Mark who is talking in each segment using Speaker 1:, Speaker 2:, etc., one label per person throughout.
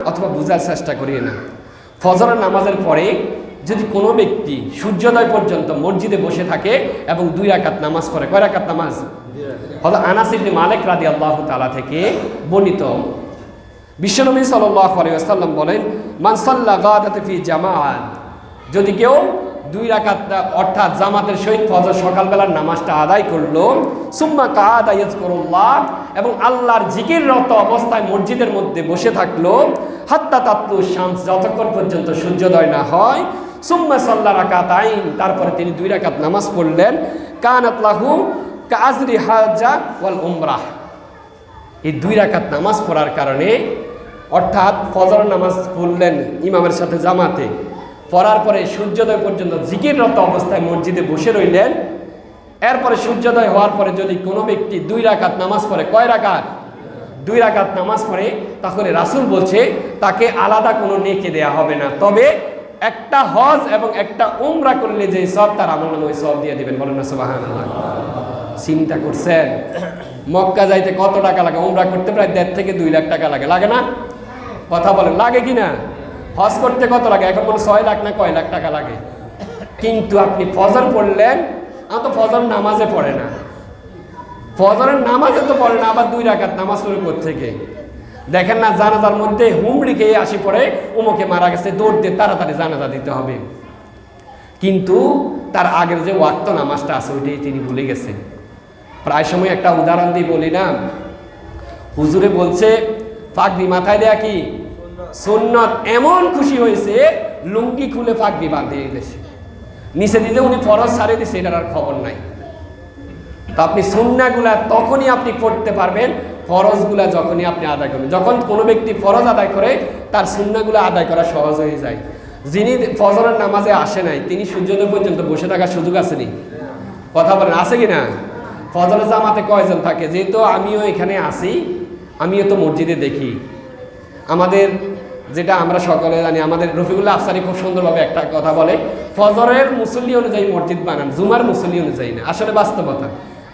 Speaker 1: অথবা বোঝার চেষ্টা করি না। ফজরের নামাজের পরে যদি কোনো ব্যক্তি সূর্যোদয় পর্যন্ত মসজিদে বসে থাকে এবং 2 রাকাত নামাজ পড়ে, কয় রাকাত নামাজ? হযরত আনাস ইবনে মালিক রাদিয়াল্লাহু তাআলা থেকে বর্ণিত, বিশ্বনবী সাল্লাল্লাহু আলাইহি ওয়াসাল্লাম বলেন, মান সাল্লা গাদাতা ফি জামাআত, যদি কেউ 2 রাকাত অর্থাৎ জামাতের সহিত ফজর সকালবেলার নামাজটা আদায় করলো, সুম্মা কাআদা ইয়াজকুরুল্লাহ, এবং আল্লাহর জিকিররত অবস্থায় মসজিদের মধ্যে বসে থাকলো, হাত্তা তাতলু শামস, যতক্ষণ পর্যন্ত সূর্যোদয় না হয়, সুম্মা সাল্লা রাকাতাইন, তারপরে তিনি 2 রাকাত নামাজ পড়লেন, কানাত লাহু কাআজরি হাজ্জা ওয়াল উমরাহ, এই 2 রাকাত নামাজ পড়ার কারণে, অর্থাৎ ফজর নামাজ পড়লেন ইমামের সাথে জামাতে, পড়ার পরে সূর্যোদয় পর্যন্ত জিকিররত অবস্থায় মসজিদে বসে রইলেন, এরপরে সূর্যোদয় হওয়ার পরে যদি কোনো ব্যক্তি 2 রাকাত নামাজ পড়ে, কয় রাকাত? 2 রাকাত নামাজ পড়ে, তাহলে রাসূল বলছে তাকে আলাদা কোনো নেকি দেয়া হবে না, তবে একটা হজ এবং একটা উমরা করলে যে সওয়াব তার আমলনামায় ওই সওয়াব দিয়ে দিবেন। বলেন না সুবহানাল্লাহ। চিন্তা করছেন মক্কা যাইতে কত টাকা লাগে? উমরা করতে প্রায় 1.5 থেকে 2 লাখ টাকা লাগে, লাগে না? কথা বলেন, লাগে কি না? হজ করতে কত লাগে? এখন বলে 6 লাখ না কয় লাখ টাকা লাগে। কিন্তু আপনি ফজর পড়লেন, তো ফজর নামাজে পড়ে না, ফজরের নামাজে তো পড়ে না, আবার 2 রাকাত নামাজ পড়ে কোত্থেকে? দেখেন না জানাজার মধ্যে হুমড়ি খেয়ে আসি পড়ে, উমুকে মারা গেছে, দৌড় দিয়ে তাড়াতাড়ি জানাজা দিতে হবে, কিন্তু তার আগের যে ওয়াক্ত নামাজটা আছে ওইটাই তিনি ভুলে গেছেন। প্রায় সময় একটা উদাহরণ দিয়ে বলি না, হুজুরে বলছে পাগড়ি মাথায় দেয়া কি সুন্নত, এমন খুশি হয়েছে লুঙ্গি খুলে পাগড়ি বাঁধিয়ে দিয়েছে, নিচে দিতে উনি ফরজ ছাড়িয়ে দিয়েছে, এটার আর খবর নাই। তো আপনি সুন্নাহগুলা তখনই আপনি করতে পারবেন, ফরজগুলা যখনই আপনি আদায় করবেন। যখন কোনো ব্যক্তি ফরজ আদায় করে তার সুন্নাহগুলো আদায় করা সহজ হয়ে যায়। যিনি ফজরের নামাজে আসে নাই তিনি সূর্যোদয় পর্যন্ত বসে থাকার সুযোগ আসেনি? কথা বলেন, আছে কি না? ফজরের জামাতে কয়জন থাকে? যেহেতু আমিও এখানে আসি, আমিও তো মসজিদে দেখি, আমাদের যেটা আমরা সকলে জানি, আমাদের রফিকুল্লাহ আফসারি খুব সুন্দরভাবে একটা কথা বলে, ফজরের মুসল্লি অনুযায়ী মসজিদ বানান, জুমার মুসল্লি অনুযায়ী না। আসলে বাস্তবতা,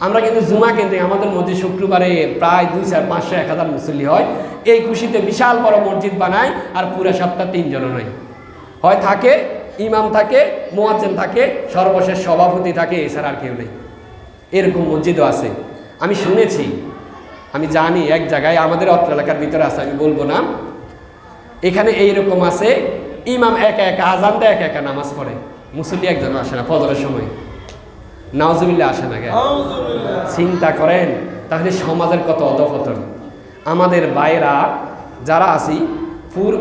Speaker 1: আমরা কিন্তু জুমা কেন্দ্রে আমাদের মসজিদ শুক্রবারে প্রায় 2, 4, 500, 1000 মুসল্লি হয়, এই খুশিতে বিশাল বড় মসজিদ বানায়, আর পুরো সপ্তাহ 3 জনও নাই, হয় থাকে ইমাম থাকে, মুয়াজ্জিন থাকে, সর্বশেষ সভাপতি থাকে, এছাড়া আর কেউ নেই। এরকম মসজিদও আছে, আমি শুনেছি, আমি জানি এক জায়গায় আমাদের অত্র এলাকার ভিতরে আছে, আমি বলবো না, এখানে এইরকম আছে, ইমাম একা একা আজান দেয়, একা একা নামাজ পড়ে, মুসল্লি একজন আসে না ফজরের সময়, নাউজুবিল্লাহ আসে না। চিন্তা করেন তাহলে সমাজের কত অধঃপতন। আমাদের বাইরা যারা আছি,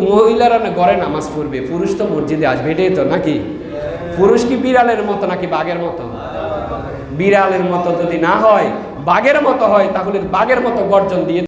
Speaker 1: মহিলারা ঘরে নামাজ পড়বে, পুরুষ তো মসজিদে আসবে, এটাই তো নাকি? পুরুষ কি বিড়ালের মতো নাকি বাঘের মতো? বিড়ালের মতো যদি না হয়, বাঘের মতো হয়, তাহলে বাঘের মতো গর্জন দিয়ে